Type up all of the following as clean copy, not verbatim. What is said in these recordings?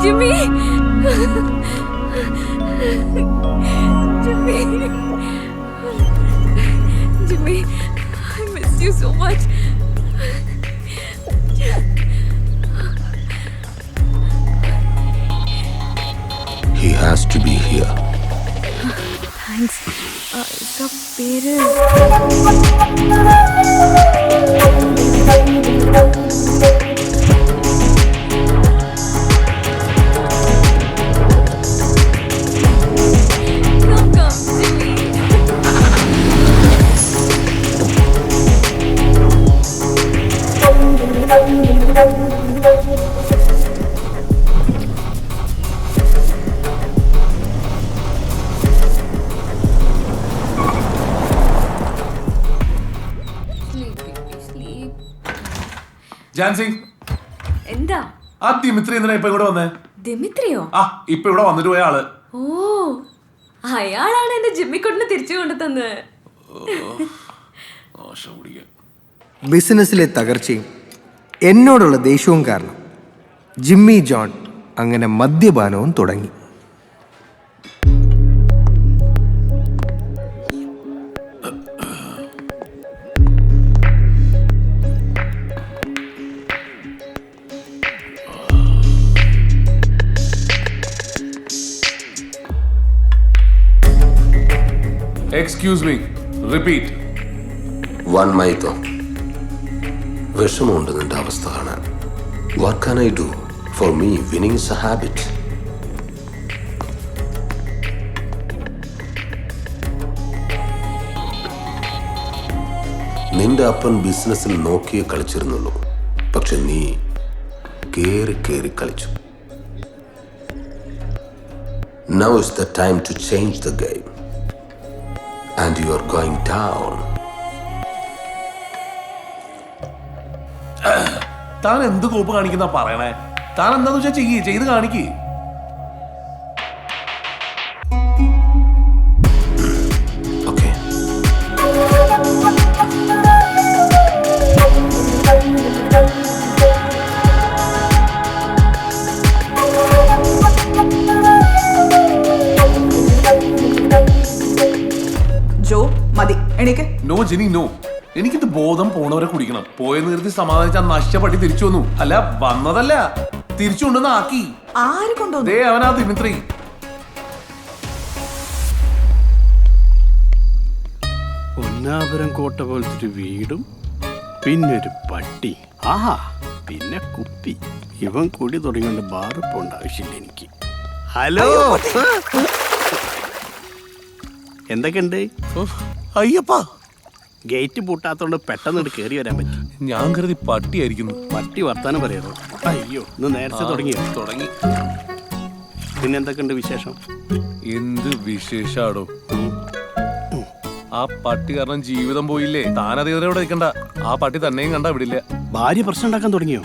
Jimmy! Jimmy! Jimmy, I miss you so much. He has to be here. Thanks. Isa पेरे. ജാൻസി എന്താ ആ Dmitry എന്തിനാ ഇപ്പൊ ഇവിടെ വന്നേ? ദിമിത്രിയോ? ആ ഇപ്പൊ ഇവിടെ വന്നിട്ട് പോയ ആള്. ഓ അയാളാണ് എന്റെ ജിമ്മിക്കൊണ്ടിന് തിരിച്ചു കൊണ്ടു തന്നത്. ബിസിനസ്സിലെ തകർച്ചയും എന്നോടുള്ള ദേഷ്യവും കാരണം ജിമ്മി ജോൺ അങ്ങനെ മദ്യപാനവും തുടങ്ങി. Excuse me. Repeat. One maito. വിഷമമുണ്ട് നിന്റെ അവസ്ഥ കാണാൻ. What can I do? For me, winning is a habit. നിന്റെ അപ്പൻ ബിസിനസ്സിൽ നോക്കിയേ കളിച്ചിരുന്നുള്ളൂ. പക്ഷെ നീ കേറി കളിച്ചു. Now is the time to change the game. And you are going down. താൻ എന്ത് കോപ്പ് കാണിക്കുന്ന പറയണേ? താൻ എന്താന്ന് വെച്ചാ ചെയ്ത് കാണിക്ക്. Okay. ജോ മതി എണീക്ക്. No Jini no. എനിക്കിത് ബോധം പോണവരെ കുടിക്കണം. പോയെന്ന് കരുതി സമാധാനിച്ചാൽ നഷ്ടപ്പെട്ടി തിരിച്ചു വന്നു. അല്ല വന്നതല്ല, തിരിച്ചു കൊണ്ടുവന്ന് ആക്കി. ആര് കൊണ്ടുവന്നു? ദേ അവനാ ദിമിത്രി. ഒന്നാപുരം കോട്ട പോലത്തെ ഒരു വീടും പിന്നൊരു പട്ടി, ആഹാ പിന്നെ കുപ്പി. ഇവൻ കൂടി തുടങ്ങിയോണ്ട് ബാറ് പോണ്ട ആവശ്യമില്ല എനിക്ക്. ഹലോ, എന്തൊക്കെയുണ്ട്? അയ്യപ്പാ, ഗേറ്റ് പൂട്ടാത്തോണ്ട് പെട്ടെന്ന് കയറി വരാൻ പറ്റും. ഞാൻ കരുതി പട്ടിയായിരിക്കുന്നു. പട്ടി വർത്താനം പറയാറോ? അയ്യോ, ഇന്ന് നേരത്തെ തുടങ്ങി. പിന്നെ എന്തൊക്കെയുണ്ട് വിശേഷം? എന്ത് വിശേഷാടോ? ആ പട്ടി കാരണം ജീവിതം പോയില്ലേ. താനതേവിടെ നിൽക്കണ്ട. ആ പട്ടി തന്നെയും കണ്ടാ വിടില്ല. ഭാര്യ പ്രശ്നം ഉണ്ടാക്കാൻ തുടങ്ങിയോ?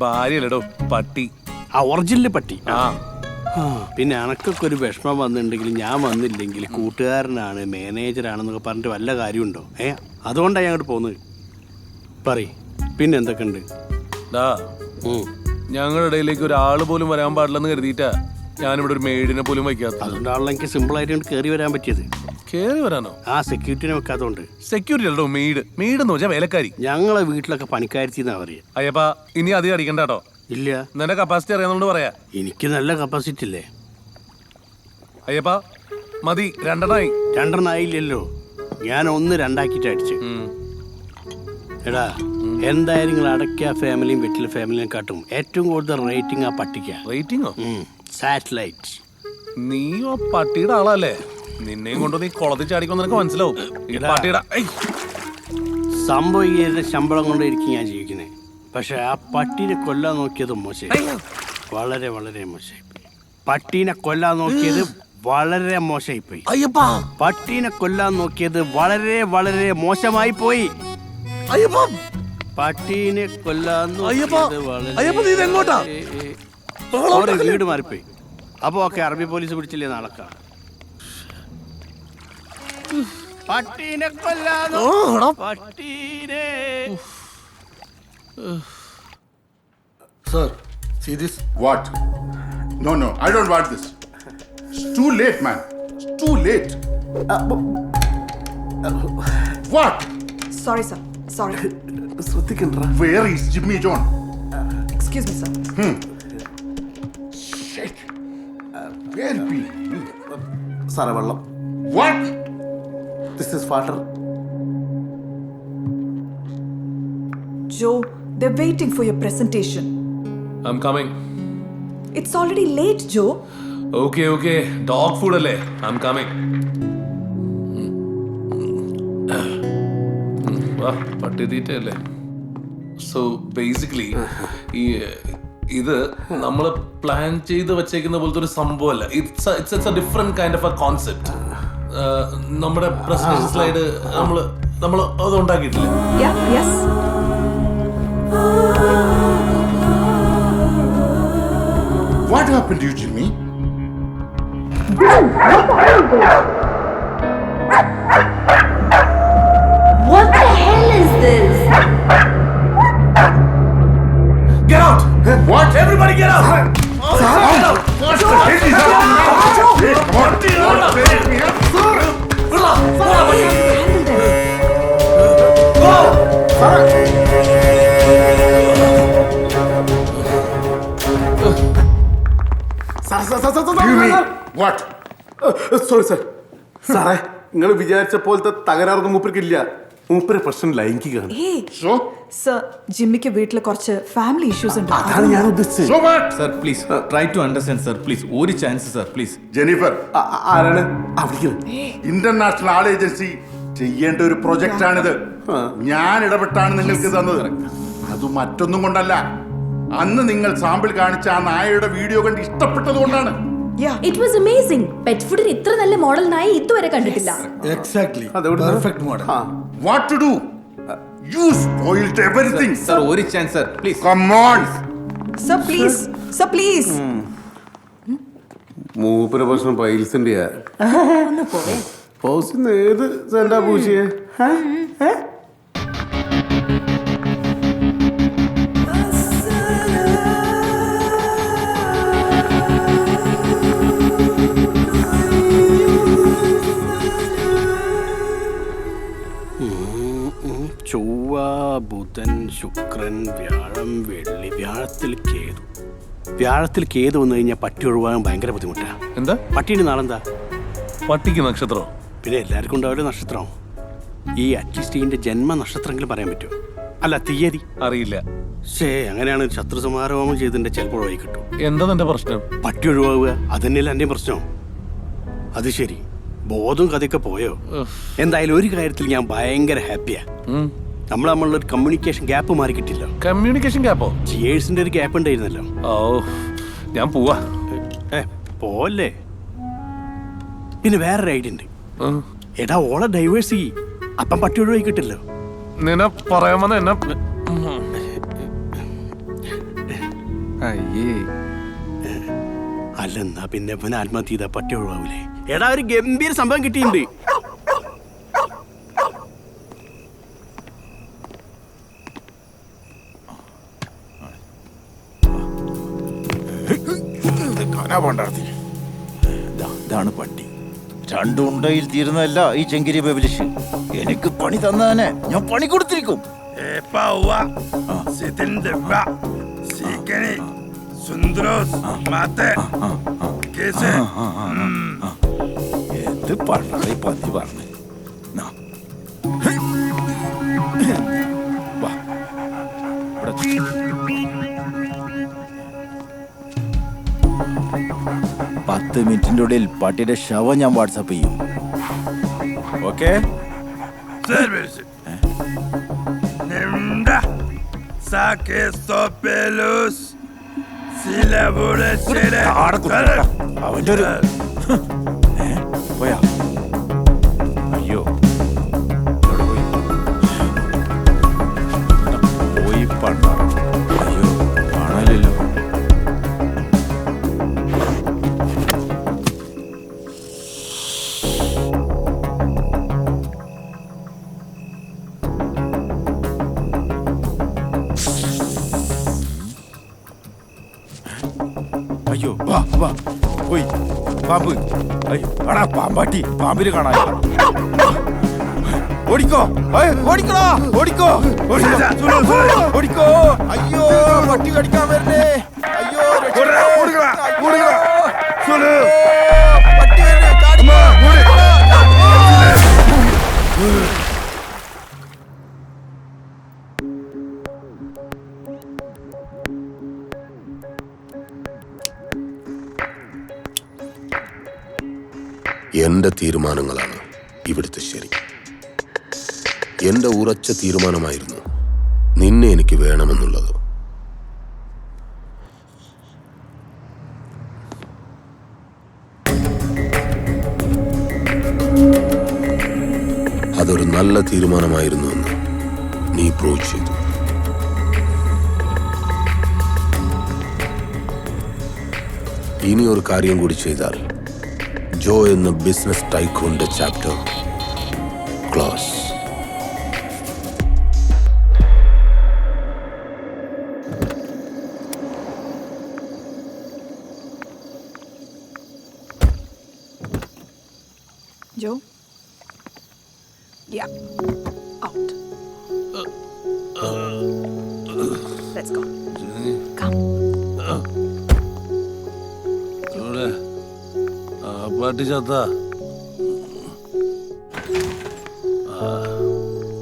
ഭാര്യയല്ലടോ, പട്ടി. ആ ഒറിജിനൽ പട്ടി. ആ പിന്നെ അനക്കൊക്കെ ഒരു വിഷമം വന്നിട്ടുണ്ടെങ്കിൽ ഞാൻ വന്നില്ലെങ്കിൽ കൂട്ടുകാരനാണ് മാനേജറാണെന്നൊക്കെ പറഞ്ഞിട്ട് വല്ല കാര്യമുണ്ടോ? അതുകൊണ്ടാണ് ഞാൻ അങ്ങോട്ട് പോകുന്നത്. പിന്നെ എന്തൊക്കെയുണ്ട്? ഞങ്ങളുടെ ഇടയിലേക്ക് ഒരാൾ പോലും വരാൻ പാടില്ലെന്ന് കരുതിയിട്ടാ ഞാനിവിടെ ഒരു മെയ്ഡിനെ പോലും വയ്ക്കാത്ത. അതുകൊണ്ടാണല്ലോ എനിക്ക് സിമ്പിൾ ആയിട്ട് കയറി വരാൻ പറ്റിയത്. കേറി വരാനോ? ആ സെക്യൂരിറ്റിനെ വെക്കാത്തോണ്ട്. സെക്യൂരിറ്റി അല്ലോ, മെയ്ഡ്. മെയ്ഡ് എന്ന് വെച്ചാൽ വേലക്കാരി. ഞങ്ങളെ വീട്ടിലൊക്കെ പണിക്കാരിന്നാ പറയാ. അയ്യപ്പാ, ഇനി അധികം അടിക്കണ്ട കേട്ടോ. ഇല്ല, നിന്റെ കപ്പാസിറ്റി അറിയാവുന്നോണ്ട് പറയാ. എനിക്ക് നല്ല കപ്പാസിറ്റി ഇല്ലേ അയ്യപ്പാ? മതി, 2 ആയില്ലല്ലോ. ഞാൻ 1 2 അടിച്ചു. എടാ, എന്തായാലും നിങ്ങൾ അടയ്ക്ക ഫാമിലിയും വെറ്റില ഫാമിലിയും കാട്ടും ഏറ്റവും കൂടുതൽ റേറ്റിംഗ് ആ പട്ടിക്ക. റേറ്റിംഗോ? സാറ്റലൈറ്റ്. നീയോ പട്ടിയുടെ ആളല്ലേ? നിന്നെയും കൊണ്ട് നീ കുളത്തിൽ ചാടിക്കൊന്ന് നിനക്ക് മനസ്സിലാവും. പട്ടിയുടെ സംഭവം ഈ ശമ്പളം കൊണ്ടിരിക്കും ഞാൻ ജീവിക്കുന്നത്. പക്ഷെ ആ പട്ടീനെ കൊല്ലാൻ നോക്കിയത് മോശമായി, വളരെ വളരെ മോശമായി. പട്ടീനെ കൊല്ലാൻ നോക്കിയത് വളരെ മോശമായി പോയി. പട്ടീനെ കൊല്ലാൻ നോക്കിയത് വളരെ വളരെ മോശമായി പോയി. പട്ടീനെ കൊല്ലാൻ വീട് മാറിപ്പോയി. അപ്പൊ ഒക്കെ അറബി പോലീസ് പിടിച്ചില്ലേ നാളെ? പട്ടീനെ കൊല്ലാനോ? പട്ടീനെ. Sir, see this? What? No, no, I don't want this. It's too late, man. It's too late. What? Sorry sir sorry. Where is Jimmy John? Excuse me sir. Shit. Where be? സാറേ വെള്ളം. What? This is water. Jo, they're waiting for your presentation. I'm coming. It's already late, Joe. Okay. Dog food അല്ലേ? I'm coming. വാ, പട്ടി തീറ്റയല്ലേ? So basically ഇത് നമ്മൾ plan ചെയ്ത് വെച്ചേക്കുന്ന പോലത്തെ ഒരു സംഭവമല്ല. It's a different kind of a concept. നമ്മുടെ പ്രസന്റേഷൻ സ്ലൈഡ് നമ്മൾ അത് ഉണ്ടാക്കിയിട്ടില്ല. Yeah, yes. What happened to you, Jimmy? What the hell is this? Get out! What? Everybody get out! What the hell is happening? Hey, come on. Don't wake me up. Jimmy, what? Sorry sir. സാറേ നിങ്ങൾ വിചാരിച്ച പോലത്തെ തകരാറൊന്നും മൂപ്പർക്കില്ല. മൂപ്പര് പ്രശ്നം ലൈംഗികമാണ്. Hey, So? Sir, ജിമ്മിക്ക് വീട്ടിൽ കുറച്ച് family issues ഉണ്ട്. അതാണ് ഞാൻ ഉദ്ദേശിച്ചത്. So what? Sir please try to understand sir please ഒരു ചാൻസ് സർ പ്ലീസ്. Jennifer, ആരാണ് അവിടെ? ഇന്റർനാഷണൽ ആൾ ഏജൻസി ചെയ്യേണ്ട ഒരു പ്രൊജക്റ്റ് ആണിത്. ഞാൻ ഇടപെട്ടാണ് നിങ്ങൾക്ക് തന്നത്. അത് മറ്റൊന്നും കൊണ്ടല്ല. അന്ന് നിങ്ങൾ സാമ്പിൾ കാണിച്ച ആ നായയുടെ വീഡിയോ കണ്ട് ഇഷ്ടപ്പെട്ടത് കൊണ്ടാണ്. Yeah. It was amazing. Pet foodന് ഇത്ര നല്ല മോഡൽ നായി ഇതുവരെ കണ്ടിട്ടില്ല. എക്സാക്ട്ലി അതെവിടെ? Perfect model. What to do? You spoiled everything. Sir ഒരു chance sir please. Come on. Sir, please. Sir, please. മൂപ്പര് പ്രശ്നം പൈൽസിന്റെ പൗസിന്ന് ഏത് സെന്റാ പൂശിയെ? ചൊവ്വ, ബുധൻ, ശുക്രൻ, വ്യാഴം, വെള്ളി. വ്യാഴത്തിൽ കേതു വന്നു കഴിഞ്ഞാൽ പട്ടി ഒഴിവാകാൻ ഭയങ്കര ബുദ്ധിമുട്ടാണ്. എന്താ? പട്ടീന് നാളെന്താ? പട്ടിക്ക് നക്ഷത്രം. പിന്നെ എല്ലാവർക്കും ഉണ്ടാവില്ല നക്ഷത്രം. ഈ അറ്റ്ലീസ്റ്റ് ഇതിന്റെ ജന്മ നക്ഷത്രമെങ്കിലും പറയാൻ പറ്റുമോ? അല്ല, തീയതി അറിയില്ല. അങ്ങനെയാണ് ശത്രു സമാരോഹം ചെയ്തിന്റെ ചിലപ്പോൾ ഒഴിവായി കിട്ടും. എന്താ നിന്റെ പ്രശ്നം? പട്ടി ഒഴിവാകുക അതന്നെയല്ല എൻ്റെ പ്രശ്നം. അത് ശരി, ബോധവും കഥയൊക്കെ പോയോ? എന്തായാലും ഒരു കാര്യത്തിൽ ഞാൻ ഭയങ്കര ഹാപ്പിയാ. നമ്മളൊരു കമ്മ്യൂണിക്കേഷൻ ഗ്യാപ്പ് മാറി കിട്ടില്ല. കമ്മ്യൂണിക്കേഷൻ ഗ്യാപ്പോ? ജിയേഴ്സിന്റെ ഒരു ഗ്യാപ്പ് ഉണ്ടായിരുന്നല്ലോ. ഓ, ഞാൻ പോവാ. പോലെ പിന്നെ വേറൊരു ഐഡിയ ഉണ്ട്. എടാ, ഓളെ ഡൈവേഴ്സ് ചെയ്യ്, അപ്പം പട്ടി ഒഴിവായി കിട്ടില്ലോ. നിന്നെ പറയാമെന്ന് എന്നെ അല്ലെന്നാ പിന്നെ ഇവൻ ആത്മഹത്യ ചെയ്താ പട്ടി ഒഴിവാവൂലേ? എടാ, ഒരു ഗംഭീര സംഭവം കിട്ടിയിട്ടുണ്ട്. ഇതാണ് പട്ടി. രണ്ടു ഉണ്ടയിൽ തീരുന്നതല്ല ഈ ചെങ്കിരി ബബലിഷ്. എനിക്ക് പണി തന്നതന്നെ ഞാൻ പണി കൊടുത്തിരിക്കും. എന്ത് പണ്ടായി പന്നി പറഞ്ഞു. പത്ത് മിനിറ്റിന്റെ ഉള്ളിൽ പട്ടിയുടെ ശവം ഞാൻ വാട്സാപ്പ് ചെയ്യും. ഓക്കെ? അവന്റെ ഒരു പോയാ. അയ്യോ, പോയി പണ്ട. അയ്യോ, കാണാനില്ലല്ലോ. അയ്യോ വാ വാ പോയി പാമ്പ് അയ്യോ എടാ പാമ്പാട്ടി പാമ്പിന് കാണാൻ ഓടിക്കോ ഓടിക്കടാ ഓടിക്കോ ഓടിക്കോ അയ്യോ പട്ടി കടിക്കാൻ വരണേ അയ്യോ പട്ടി വരണേ എന്റെ തീരുമാനങ്ങളാണ് ഇവിടുത്തെ ശരി. എന്റെ ഉറച്ച തീരുമാനമായിരുന്നു നിന്നെ എനിക്ക് വേണമെന്നുള്ളത്. അതൊരു നല്ല തീരുമാനമായിരുന്നു എന്ന് നീ പ്രൂവ് ചെയ്തു. ഇനി ഒരു കാര്യം കൂടി ചെയ്താൽ ജോ എന്ന ബിസിനസ് ടൈക്കൂണിന്റെ chapter close. Joe? Yeah. Out. Let's go. Come. പാട്ടി ചത്ത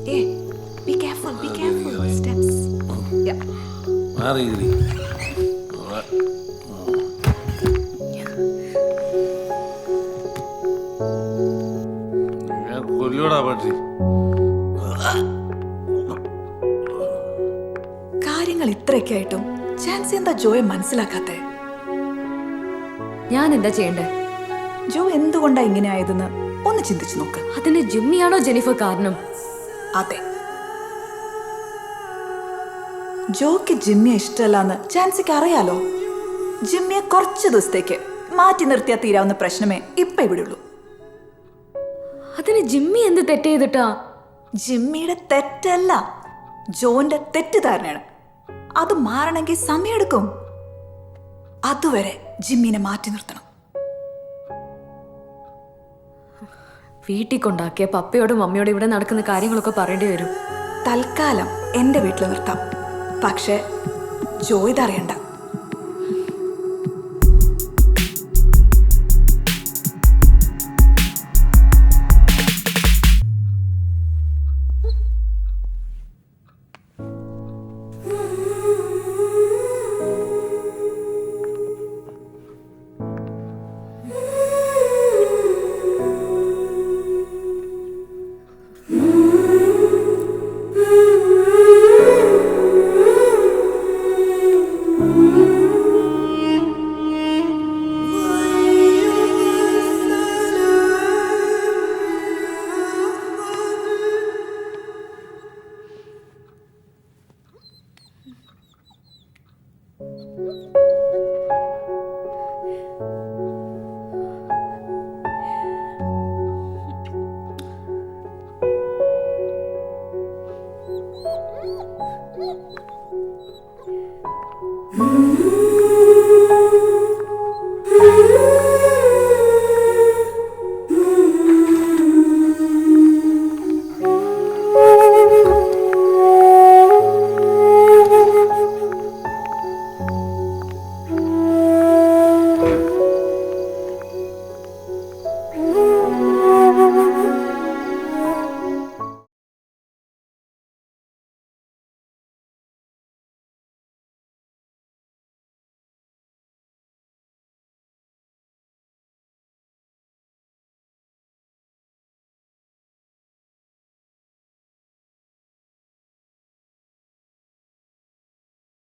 Hey, be careful, be careful. Steps. Yeah. മാറി കൊല്ലൂടാ പാട്ടി. കാര്യങ്ങൾ ഇത്രയൊക്കെ ആയിട്ടും ചാൻസി എന്താ ജോയെ മനസ്സിലാക്കാത്തെ? ഞാൻ എന്താ ചെയ്യണ്ടേ? ജോ എന്തുകൊണ്ടാ ഇങ്ങനെ ആയതെന്ന് ഒന്ന് ചിന്തിച്ചു നോക്ക്. അതിന് ജിമ്മിയാണോ ജെനിഫർ കാരണം? അതെ, ജോക്ക് ജിമ്മിയെ ഇഷ്ടമല്ലാന്ന് ചാൻസിക്ക് അറിയാലോ. ജിമ്മിയെ കുറച്ച് ദിവസത്തേക്ക് മാറ്റി നിർത്തിയാൽ തീരാവുന്ന പ്രശ്നമേ ഇപ്പൊ ഇവിടെ ഉള്ളൂ. അതിന് ജിമ്മി എന്ത് തെറ്റ് ചെയ്തിട്ടാ? ജിമ്മിയുടെ തെറ്റല്ല, ജോന്റെ തെറ്റിദ്ധാരണയാണ്. അത് മാറണമെങ്കിൽ സമയമെടുക്കും. അതുവരെ ജിമ്മിനെ മാറ്റി നിർത്തണം. വീട്ടിൽ കൊണ്ടാക്കിയ പപ്പയോടും മമ്മിയോടും ഇവിടെ നടക്കുന്ന കാര്യങ്ങളൊക്കെ പറയേണ്ടി വരും. തൽക്കാലം എന്റെ വീട്ടിൽ നിർത്താം, പക്ഷെ ജോ ഇതറിയണ്ട.